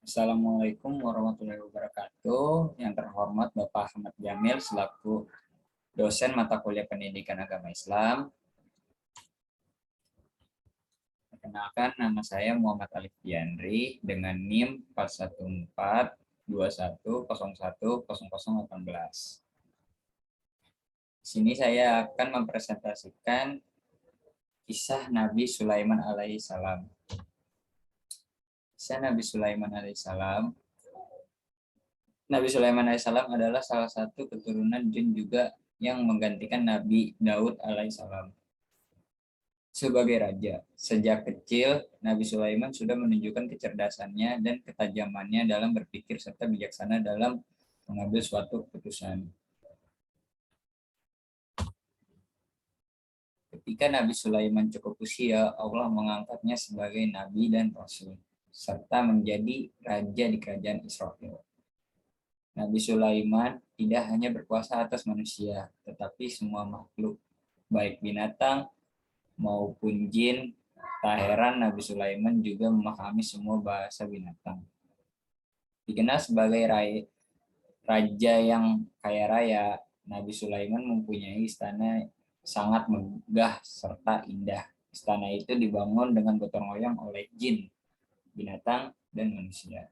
Assalamualaikum warahmatullahi wabarakatuh. Yang terhormat Bapak Ahmad Jamil selaku dosen mata kuliah Pendidikan Agama Islam. Perkenalkan, nama saya Muhammad Alif Diandri dengan NIM 41421010018. Di sini saya akan mempresentasikan kisah Nabi Sulaiman alaihissalam. Kisah Nabi Sulaiman alaihissalam. Nabi Sulaiman alaihissalam adalah salah satu keturunan jin juga yang menggantikan Nabi Daud alaihissalam sebagai raja. Sejak kecil, Nabi Sulaiman sudah menunjukkan kecerdasannya dan ketajamannya dalam berpikir serta bijaksana dalam mengambil suatu keputusan. Ketika Nabi Sulaiman cukup usia, Allah mengangkatnya sebagai nabi dan rasul, serta menjadi raja di kerajaan Israel. Nabi Sulaiman tidak hanya berkuasa atas manusia, tetapi semua makhluk, baik binatang maupun jin. Tak heran Nabi Sulaiman juga memahami semua bahasa binatang. Dikenal sebagai raja yang kaya raya, Nabi Sulaiman mempunyai istana sangat megah serta indah. Istana itu dibangun dengan gotong royong oleh jin, binatang, dan manusia.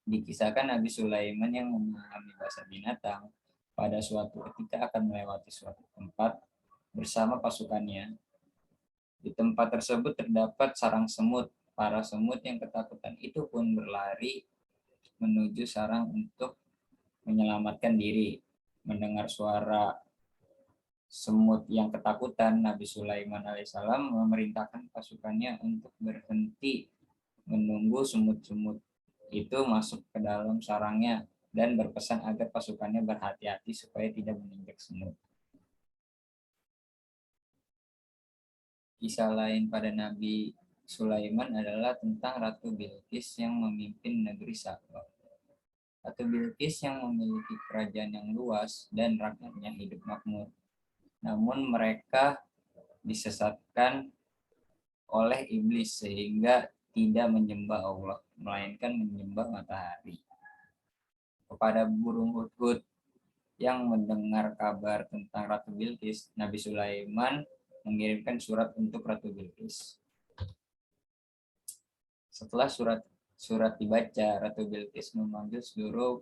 Dikisahkan Nabi Sulaiman yang memahami bahasa binatang pada suatu ketika akan melewati suatu tempat bersama pasukannya. Di tempat tersebut terdapat sarang semut. Para semut yang ketakutan itu pun berlari menuju sarang untuk menyelamatkan diri. Mendengar suara semut yang ketakutan, Nabi Sulaiman alaihissalam memerintahkan pasukannya untuk berhenti menunggu semut-semut itu masuk ke dalam sarangnya dan berpesan agar pasukannya berhati-hati supaya tidak menginjak semut. Kisah lain pada Nabi Sulaiman adalah tentang Ratu Bilqis yang memimpin negeri Saba. Ratu Bilqis yang memiliki kerajaan yang luas dan rakyatnya hidup makmur. Namun mereka disesatkan oleh iblis sehingga tidak menyembah Allah, melainkan menyembah matahari. Kepada burung hudhud yang mendengar kabar tentang Ratu Bilqis, Nabi Sulaiman mengirimkan surat untuk Ratu Bilqis. Setelah surat dibaca, Ratu Bilqis memanggil seluruh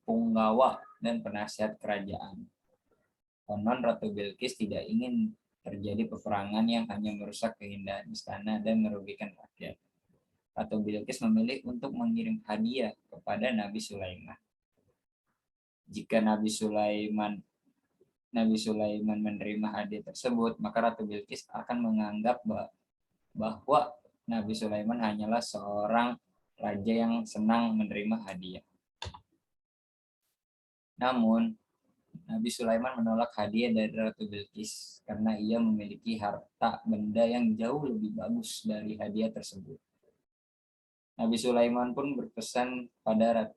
punggawa dan penasihat kerajaan. Konon Ratu Bilqis tidak ingin terjadi peperangan yang hanya merusak keindahan istana dan merugikan rakyat. Ratu Bilqis memilih untuk mengirim hadiah kepada Nabi Sulaiman. Jika Nabi Sulaiman menerima hadiah tersebut, maka Ratu Bilqis akan menganggap bahwa Nabi Sulaiman hanyalah seorang raja yang senang menerima hadiah. Namun, Nabi Sulaiman menolak hadiah dari Ratu Bilqis karena ia memiliki harta benda yang jauh lebih bagus dari hadiah tersebut. Nabi Sulaiman pun berpesan pada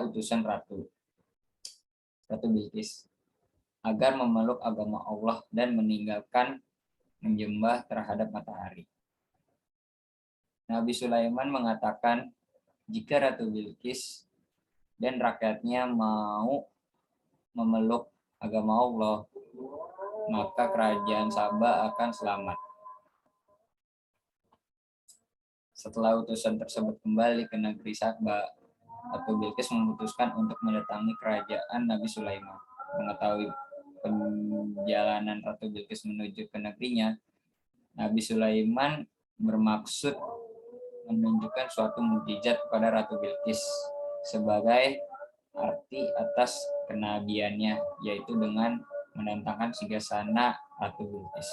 utusan Ratu Bilqis agar memeluk agama Allah dan meninggalkan menyembah terhadap matahari. Nabi Sulaiman mengatakan, jika Ratu Bilqis dan rakyatnya mau memeluk agama Allah, maka kerajaan Saba akan selamat. Setelah utusan tersebut kembali ke negeri Saba, Ratu Bilqis memutuskan untuk mendatangi kerajaan Nabi Sulaiman. Mengetahui perjalanan Ratu Bilqis menuju ke negerinya, Nabi Sulaiman bermaksud menunjukkan suatu mukjizat kepada Ratu Bilqis sebagai arti atas kenabiannya, yaitu dengan mendatangkan singgasana Ratu Bilqis.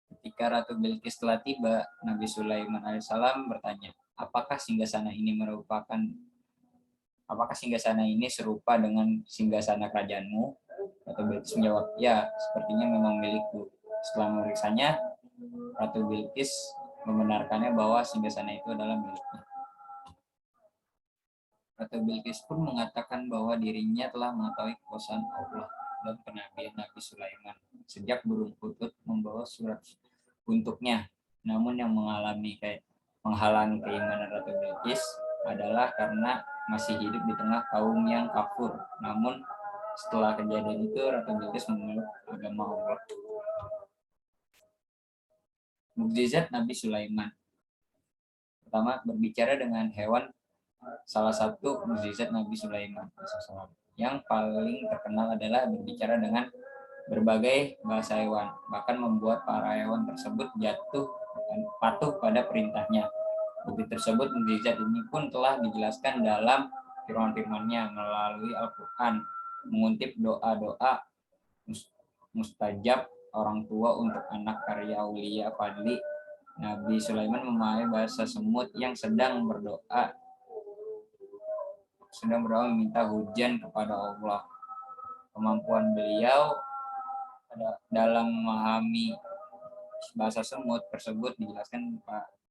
Ketika Ratu Bilqis telah tiba, Nabi Sulaiman alaihissalam bertanya, apakah singgasana ini serupa dengan singgasana kerajaanmu? Ratu Bilqis menjawab, ya, sepertinya memang milikku. Setelah memeriksanya, Ratu Bilqis membenarkannya bahwa singgasana itu adalah miliknya. Ratu Bilqis pun mengatakan bahwa dirinya telah mengetahui kekuasaan Allah dan kenabian Nabi Sulaiman sejak burung hudhud membawa surat untuknya. namun yang menghalangi keimanan Ratu Bilqis adalah karena masih hidup di tengah kaum yang kafir. Namun setelah kejadian itu Ratu Bilqis memeluk agama Allah. Mukjizat Nabi Sulaiman. Pertama, berbicara dengan hewan. Salah satu mukjizat Nabi Sulaiman yang paling terkenal adalah berbicara dengan berbagai bahasa hewan, bahkan membuat para hewan tersebut patuh pada perintahnya. Bukti tersebut, mukjizat ini pun telah dijelaskan dalam firman-firman-Nya melalui Al-Quran, mengutip doa-doa mustajab orang tua untuk anak karya Aulia Fadli. Nabi Sulaiman memahami bahasa semut yang sedang berdoa meminta hujan kepada Allah. Kemampuan beliau dalam memahami bahasa semut tersebut dijelaskan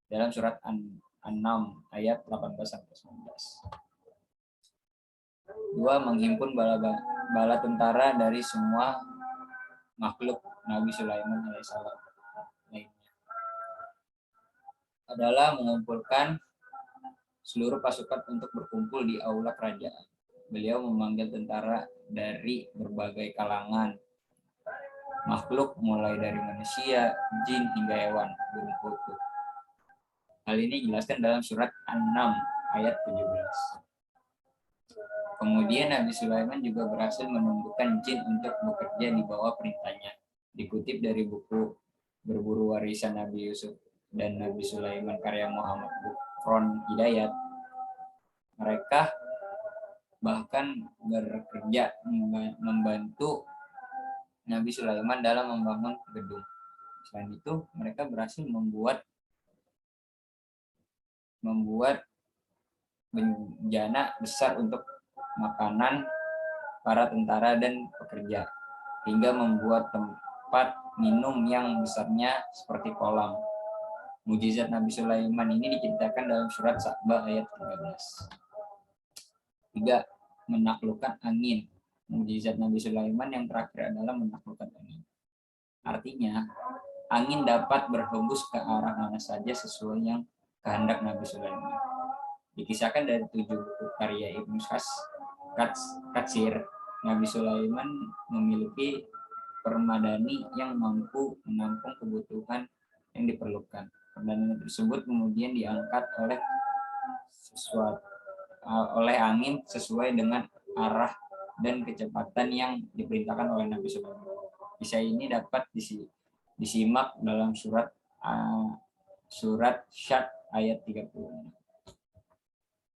dalam surat An-Nam ayat 18-19. 2. Menghimpun bala tentara dari semua makhluk Nabi Sulaiman alaihissalam lainnya adalah mengumpulkan seluruh pasukan untuk berkumpul di aula kerajaan. Beliau memanggil tentara dari berbagai kalangan makhluk, mulai dari manusia, jin, hingga hewan berkumpul. Hal ini dijelaskan dalam surat An-Nam ayat 17. Kemudian Nabi Sulaiman juga berhasil menumbuhkan jin untuk bekerja di bawah perintahnya. Dikutip dari buku Berburu Warisan Nabi Yusuf dan Nabi Sulaiman karya Muhammad Gufron Hidayat, mereka bahkan bekerja membantu Nabi Sulaiman dalam membangun gedung. Selain itu, mereka berhasil membuat bencana besar untuk makanan para tentara dan pekerja, hingga membuat tempat minum yang besarnya seperti kolam. Mukjizat Nabi Sulaiman ini diceritakan dalam surat Sa'bah ayat 13. 3. Menaklukkan angin. Mukjizat Nabi Sulaiman yang terakhir adalah menaklukkan angin. Artinya, angin dapat berhembus ke arah mana saja sesuai yang kehendak Nabi Sulaiman. Dikisahkan dari 7 buku karya Ibnu Katsir, Nabi Sulaiman memiliki permadani yang mampu menampung kebutuhan yang diperlukan. Permadani tersebut kemudian diangkat oleh angin sesuai dengan arah dan kecepatan yang diperintahkan oleh Nabi Sulaiman. Kisah ini dapat disimak dalam surat Syad ayat 30.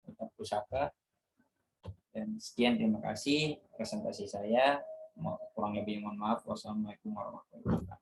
Tetap pusaka. Dan sekian, terima kasih presentasi saya. Kurang lebih mohon maaf. Wassalamualaikum warahmatullahi wabarakatuh.